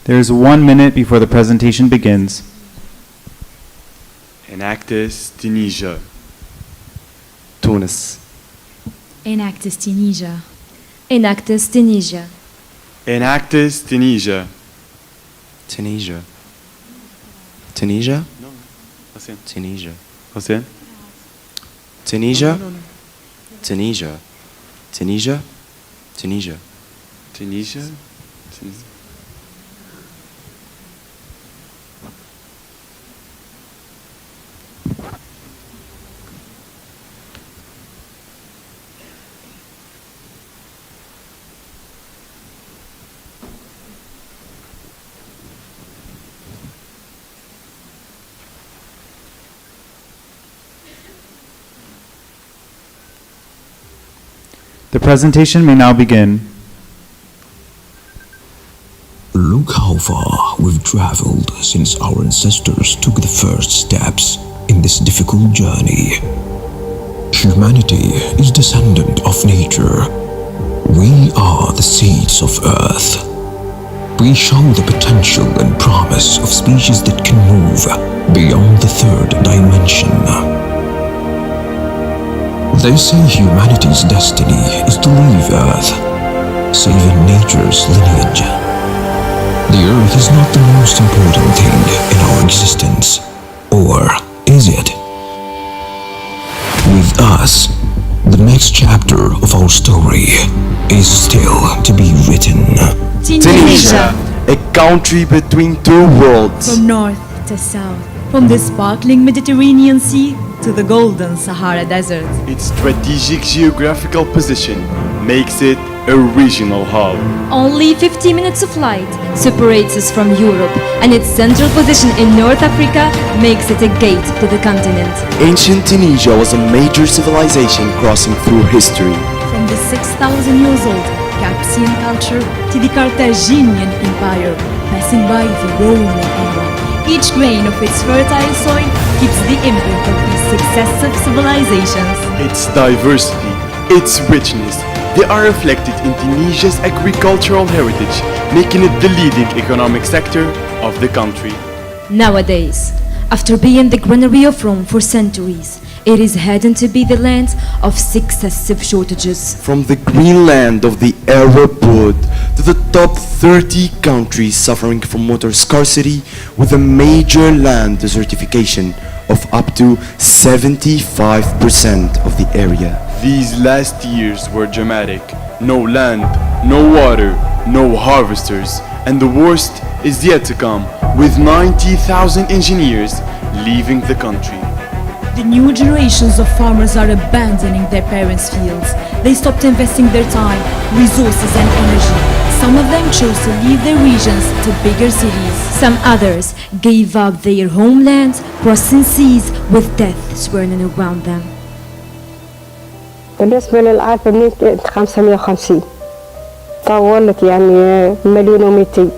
There is 1 minute before the presentation begins. Enactus, Tunisia. Tunis. Enactus, Tunisia. Enactus, Tunisia. Enactus, Tunisia. Tunisia. Tunisia? No. Hussein. Tunisia. Hussein. Tunisia? No. Tunisia. Tunisia? Tunisia. Tunisia. Tunisia. The presentation may now begin. Look how far we've traveled since our ancestors took the first steps in this difficult journey. Humanity is descendant of nature. We are the seeds of Earth. We show the potential and promise of species that can move beyond the third dimension. They say humanity's destiny is to leave Earth, saving nature's lineage. The Earth is not the most important thing in our existence, or is it? With us, the next chapter of our story is still to be written. Tunisia, a country between two worlds. From north to south, from the sparkling Mediterranean Sea to the golden Sahara Desert. Its strategic geographical position makes it a regional hub. Only 50 minutes of flight separates us from Europe, and its central position in North Africa makes it a gate to the continent. Ancient Tunisia was a major civilization crossing through history. From the 6,000 years old Capsian culture to the Carthaginian Empire, passing by the Roman era. Each grain of its fertile soil keeps the imprint of these successive civilizations. Its diversity, its richness, they are reflected in Tunisia's agricultural heritage, making it the leading economic sector of the country. Nowadays, after being the granary of Rome for centuries, it is heading to be the land of successive shortages. From the green land of the Arab world to the top 30 countries suffering from water scarcity, with a major land desertification of up to 75% of the area. These last years were dramatic. No land, no water, no harvesters, and the worst is yet to come, with 90,000 engineers leaving the country. The new generations of farmers are abandoning their parents' fields. They stopped investing their time, resources and energy. Some of them chose to leave their regions to bigger cities. Some others gave up their homelands, crossing seas with death swirling around them. بالنسبة للعلفة بنيت 550 طولت يعني 1,200,000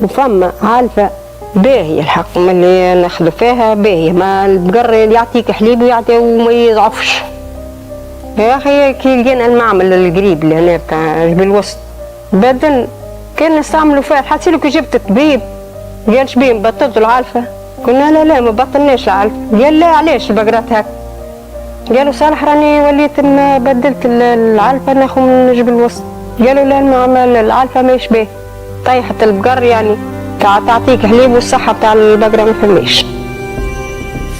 وفما علفة باهية الحق من اللي ناخذ فيها باهية ما البقر يعطيك حليب ويعطي وما يضعفش يا أخي كي لقينا المعمل القريب اللي هنا بتاع جبل الوسط بدل كان نستعملوا فيها حتى لو كي جبت طبيب قال شبيه بطلتوا العلفة قلنا لا ما بطلناش العلفة قال لا علاش البقرات هكا قالوا صالح راني وليت بدلت العلفة ناخذ من جبل الوسط قالوا لا المعمل العلفة ما يشبه طيحة البقر يعني تعطيك حليب والصحة بتاع البقرة ما فماش.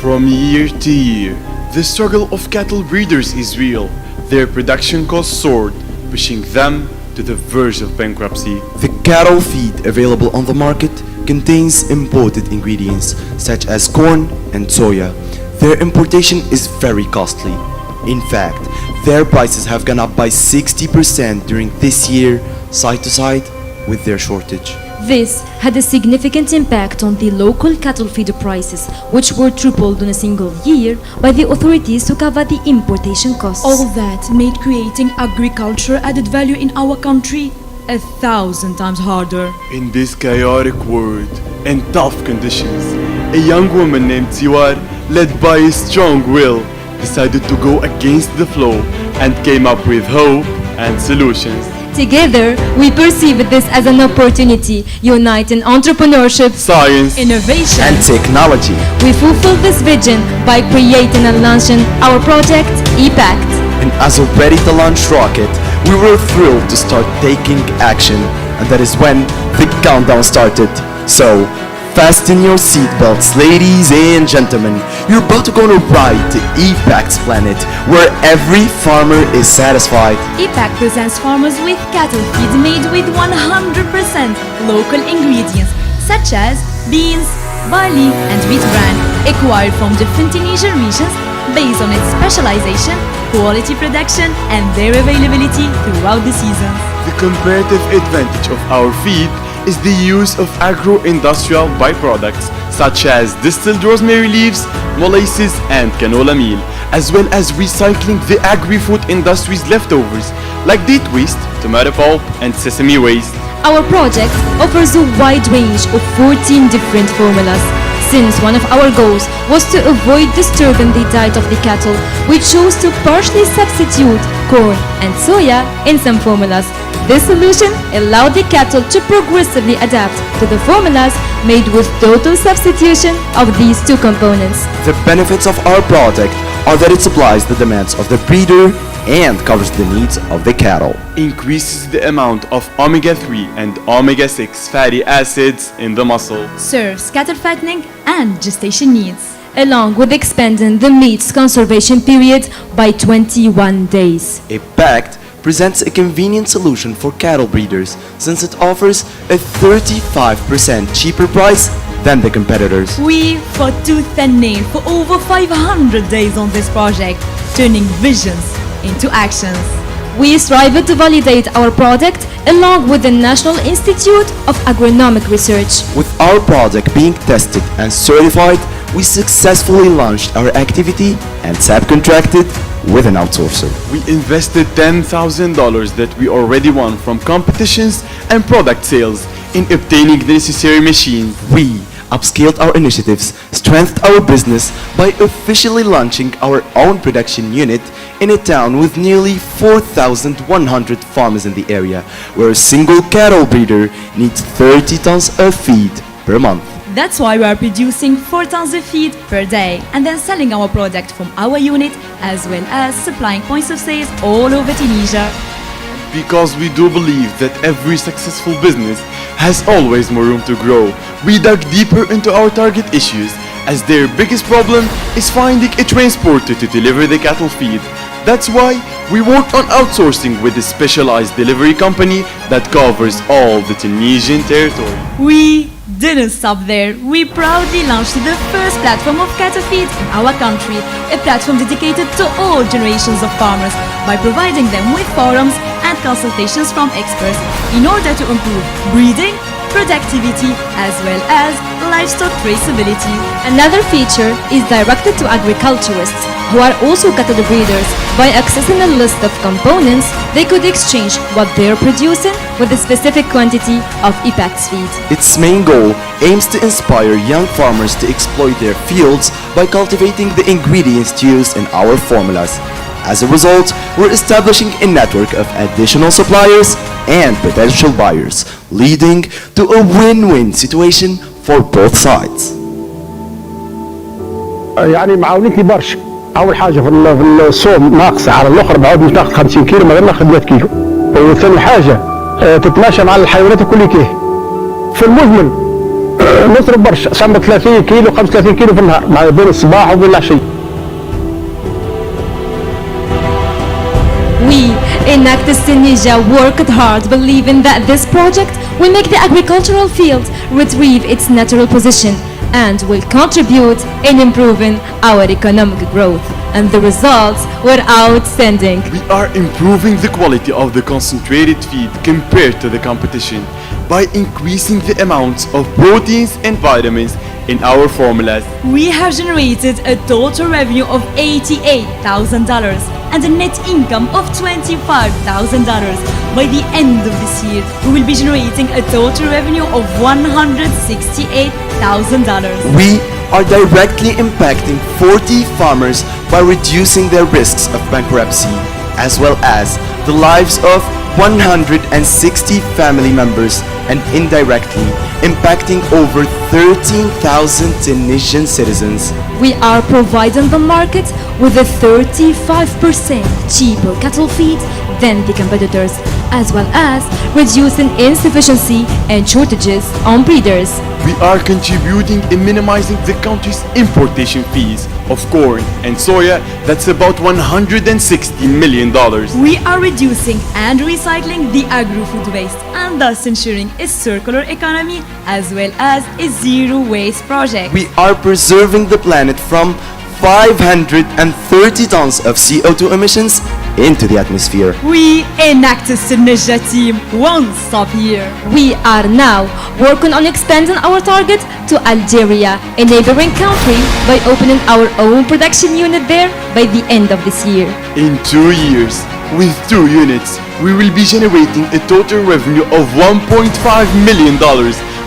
From year to year, the struggle of cattle breeders is real. Their production costs soared, pushing them to the verge of bankruptcy. The cattle feed available on the market contains imported ingredients such as corn and soya. Their importation is very costly. In fact, their prices have gone up by 60% during this year, side to side with their shortage. This had a significant impact on the local cattle feeder prices, which were tripled in a single year by the authorities to cover the importation costs. All that made creating agriculture added value in our country 1,000 times harder. In this chaotic world and tough conditions, a young woman named Tiwar, led by a strong will, decided to go against the flow and came up with hope and solutions. Together, we perceive this as an opportunity, uniting entrepreneurship, Science. innovation. and technology. We fulfill this vision by creating and launching our project, EPACT. And as a ready-to-launch rocket, we were thrilled to start taking action, and that is when the countdown started. So, fasten your seatbelts, ladies and gentlemen. You're about to go on a ride to EPACT's planet, where every farmer is satisfied. EPAC presents farmers with cattle feed made with 100% local ingredients such as beans, barley and wheat bran acquired from different Tunisian regions based on its specialization, quality production and their availability throughout the seasons. The comparative advantage of our feed is the use of agro-industrial byproducts such as distilled rosemary leaves, molasses and canola meal, as well as recycling the agri-food industry's leftovers like date waste, tomato pulp and sesame waste. Our project offers a wide range of 14 different formulas. Since one of our goals was to avoid disturbing the diet of the cattle, we chose to partially substitute corn and soya in some formulas. This solution allowed the cattle to progressively adapt to the formulas made with total substitution of these two components. The benefits of our product are that it supplies the demands of the breeder and covers the needs of the cattle. Increases the amount of omega-3 and omega-6 fatty acids in the muscle. Serves cattle fattening and gestation needs. Along with expanding the meat's conservation period by 21 days. EPACT presents a convenient solution for cattle breeders since it offers a 35% cheaper price than the competitors. We fought tooth and nail for over 500 days on this project, turning visions into actions. We strive to validate our product along with the National Institute of Agronomic Research. With our product being tested and certified, we successfully launched our activity and subcontracted with an outsourcer. We invested $10,000 that we already won from competitions and product sales in obtaining the necessary machines. We upscaled our initiatives, strengthened our business by officially launching our own production unit in a town with nearly 4,100 farmers in the area, where a single cattle breeder needs 30 tons of feed per month. That's why we are producing 4 tons of feed per day and then selling our product from our unit as well as supplying points of sales all over Tunisia. Because we do believe that every successful business has always more room to grow, we dug deeper into our target issues as their biggest problem is finding a transporter to deliver the cattle feed. That's why we worked on outsourcing with a specialized delivery company that covers all the Tunisian territory. We didn't stop there. We proudly launched the first platform of cattle feed in our country, a platform dedicated to all generations of farmers by providing them with forums and consultations from experts in order to improve breeding, productivity, as well as livestock traceability. Another feature is directed to agriculturists who are also cattle breeders. By accessing a list of components, they could exchange what they're producing with a specific quantity of EPACT's feed. Its main goal aims to inspire young farmers to exploit their fields by cultivating the ingredients used in our formulas. As a result, we're establishing a network of additional suppliers and potential buyers, leading to a win-win situation for both sides. يعني معاونيتي برشا. اول حاجه في الصوم ناقصه على الاخر بعود مش ناخذ 50 كيلو ما غير ناخذ 100 كيلو. وثاني حاجه تتماشى مع الحيوانات الكل كيه. في المزمن نصرف برشا صعب 30 كيلو 35 كيلو في النهار مع بين الصباح وبين العشيه. We, Enactus Tunisia, worked hard believing that this project will make the agricultural field retrieve its natural position and will contribute in improving our economic growth. And the results were outstanding. We are improving the quality of the concentrated feed compared to the competition by increasing the amounts of proteins and vitamins in our formulas. We have generated a total revenue of $88,000 and a net income of $25,000. By the end of this year, we will be generating a total revenue of $168,000. We are directly impacting 40 farmers by reducing their risks of bankruptcy as well as the lives of 160 family members and indirectly impacting over 13,000 Tunisian citizens. We are providing the market with a 35% cheaper cattle feed than the competitors, as well as reducing insufficiency and shortages on breeders. We are contributing in minimizing the country's importation fees of corn and soya. That's about $160 million. We are reducing and recycling the agri-food waste and thus ensuring a circular economy as well as a zero waste project. We are preserving the planet from 530 tons of CO2 emissions into the atmosphere. We, Enactus Tunisia team, won't stop here. We are now working on expanding our target to Algeria, a neighboring country, by opening our own production unit there by the end of this year. In 2 years, with 2 units, we will be generating a total revenue of $1.5 million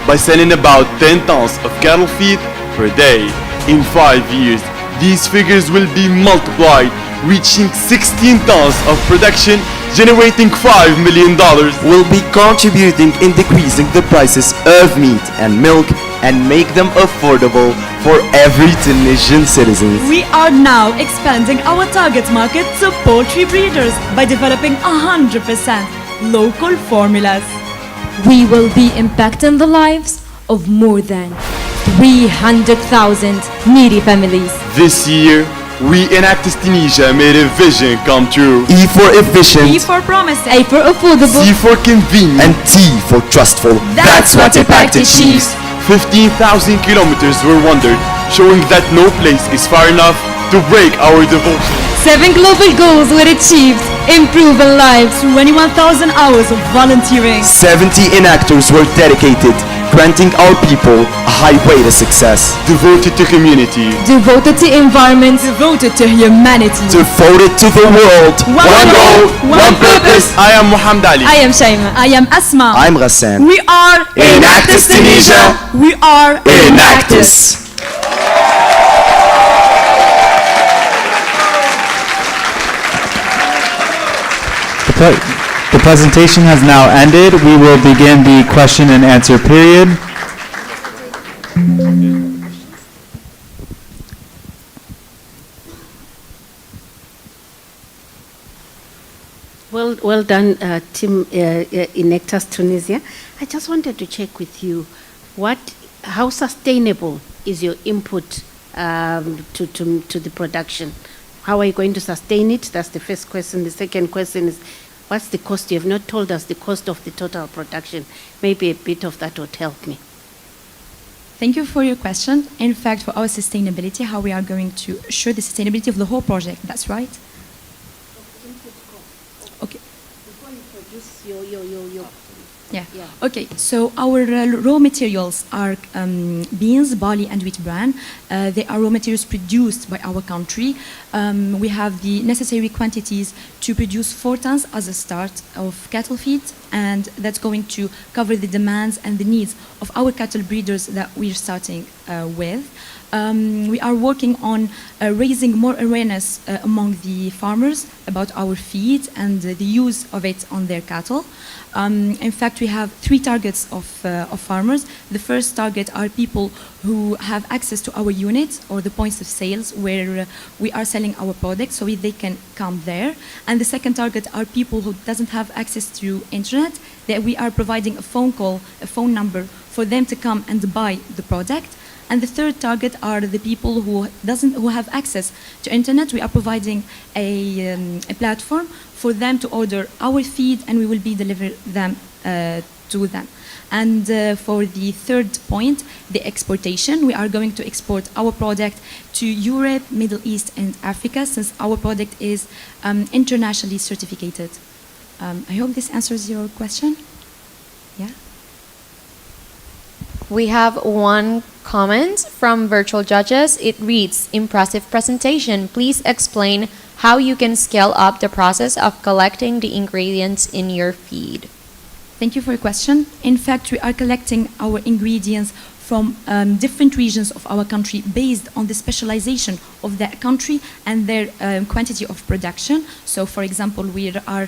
by selling about 10 tons of cattle feed per day. In 5 years, these figures will be multiplied, reaching 16 tons of production, generating $5 million. Will be contributing in decreasing the prices of meat and milk and make them affordable for every Tunisian citizen. We are now expanding our target market to poultry breeders by developing 100% local formulas. We will be impacting the lives of more than 300,000 needy families. This year, we Enactus Tunisia made a vision come true. E for efficient, E for promising. A for affordable. C for convenient. and T for trustful. That's what Impact achieves. 15,000 kilometers were wandered, showing that no place is far enough to break our devotion. 7 global goals were achieved, improving lives. 21,000 hours of volunteering. 70 enactors were dedicated, granting our people a highway to success. Devoted to community. Devoted to environment. Devoted to humanity. Devoted to the world. One goal, one purpose. I am Mohamed Ali. I am Shaima. I am Asma. I'm Ghassan. We are Enactus Tunisia. We are Enactus. The presentation has now ended. We will begin the question and answer period. Well done, Team Enactus Tunisia. I just wanted to check with you, how sustainable is your input to the production? How are you going to sustain it? That's the first question. The second question is, what's the cost? You have not told us the cost of the total production. Maybe a bit of that would help me. Thank you for your question. In fact, for our sustainability, how we are going to assure the sustainability of the whole project, that's right? Okay. Before you produce your Yeah. Okay. So our raw materials are beans, barley, and wheat bran. They are raw materials produced by our country. We have the necessary quantities to produce 4 tons as a start of cattle feed, and that's going to cover the demands and the needs of our cattle breeders that we're starting with. We are working on raising more awareness among the farmers about our feed and the use of it on their cattle. In fact, we have 3 targets of farmers. The first target are people who have access to our units or the points of sales where we are selling our products, so they can come there. And the second target are people who doesn't have access to internet, that we are providing a phone number for them to come and buy the product. And the third target are the people who have access to internet. We are providing a platform for them to order our feed, and we will be delivering them to them. And for the third point, the exportation, we are going to export our product to Europe, Middle East, and Africa, since our product is internationally certificated. I hope this answers your question. Yeah. We have one comment from virtual judges. It reads, "Impressive presentation. Please explain how you can scale up the process of collecting the ingredients in your feed." Thank you for your question. In fact, we are collecting our ingredients from different regions of our country based on the specialization of that country and their quantity of production. So, for example, we are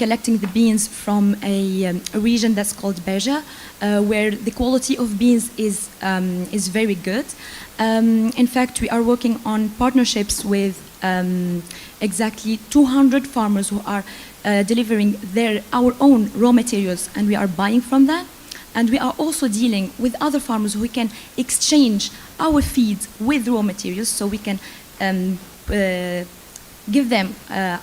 collecting the beans from a region that's called Beja, where the quality of beans is very good. In fact, we are working on partnerships with exactly 200 farmers who are delivering our own raw materials, and we are buying from that. And we are also dealing with other farmers who can exchange our feeds with raw materials, so we can give them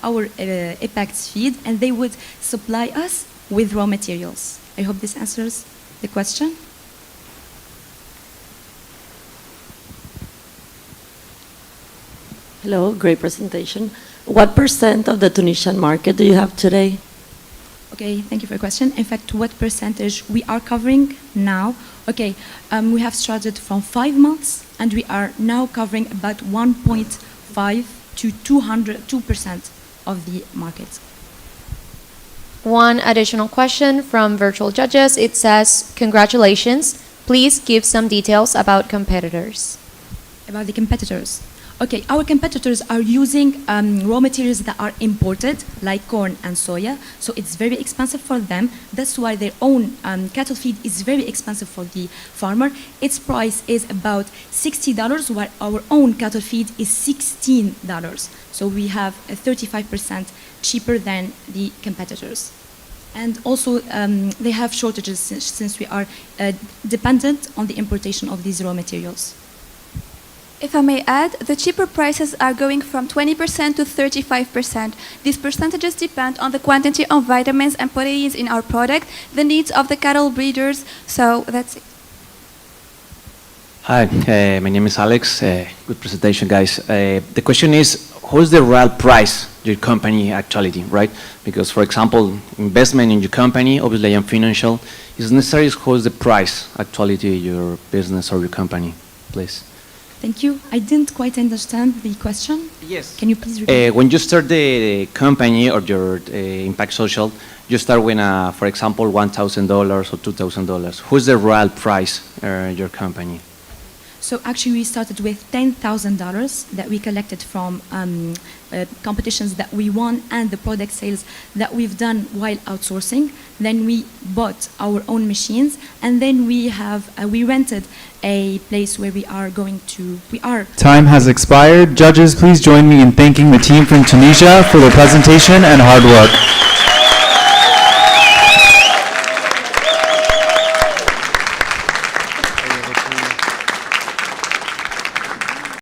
our Apex feed, and they would supply us with raw materials. I hope this answers the question. Hello, great presentation. What % of the Tunisian market do you have today? Okay, thank you for your question. In fact, what percentage we are covering now? Okay, we have started from 5 months, and we are now covering about 1.5 to 2% of the market. One additional question from virtual judges. It says, congratulations. Please give some details about competitors. About the competitors. Okay, our competitors are using raw materials that are imported, like corn and soya, so it's very expensive for them. That's why their own cattle feed is very expensive for the farmer. Its price is about $60, while our own cattle feed is $16. So we have a 35% cheaper than the competitors. And also, they have shortages since we are dependent on the importation of these raw materials. If I may add, the cheaper prices are going from 20% to 35%. These percentages depend on the quantity of vitamins and proteins in our product, the needs of the cattle breeders, so that's it. Hi, my name is Alex. Good presentation, guys. The question is, who's the real price your company actually, right? Because, for example, investment in your company, obviously and financial, is necessary. Who's the price actually your business or your company, please? Thank you. I didn't quite understand the question. Yes. Can you please repeat? When you start the company or your Impact Social, you start with, for example, $1,000 or $2,000. Who's the real price your company? So actually, we started with $10,000 that we collected from competitions that we won and the product sales that we've done while outsourcing. Then we bought our own machines, and then we rented a place where we are going to. Time has expired. Judges, please join me in thanking the team from Tunisia for their presentation and hard work.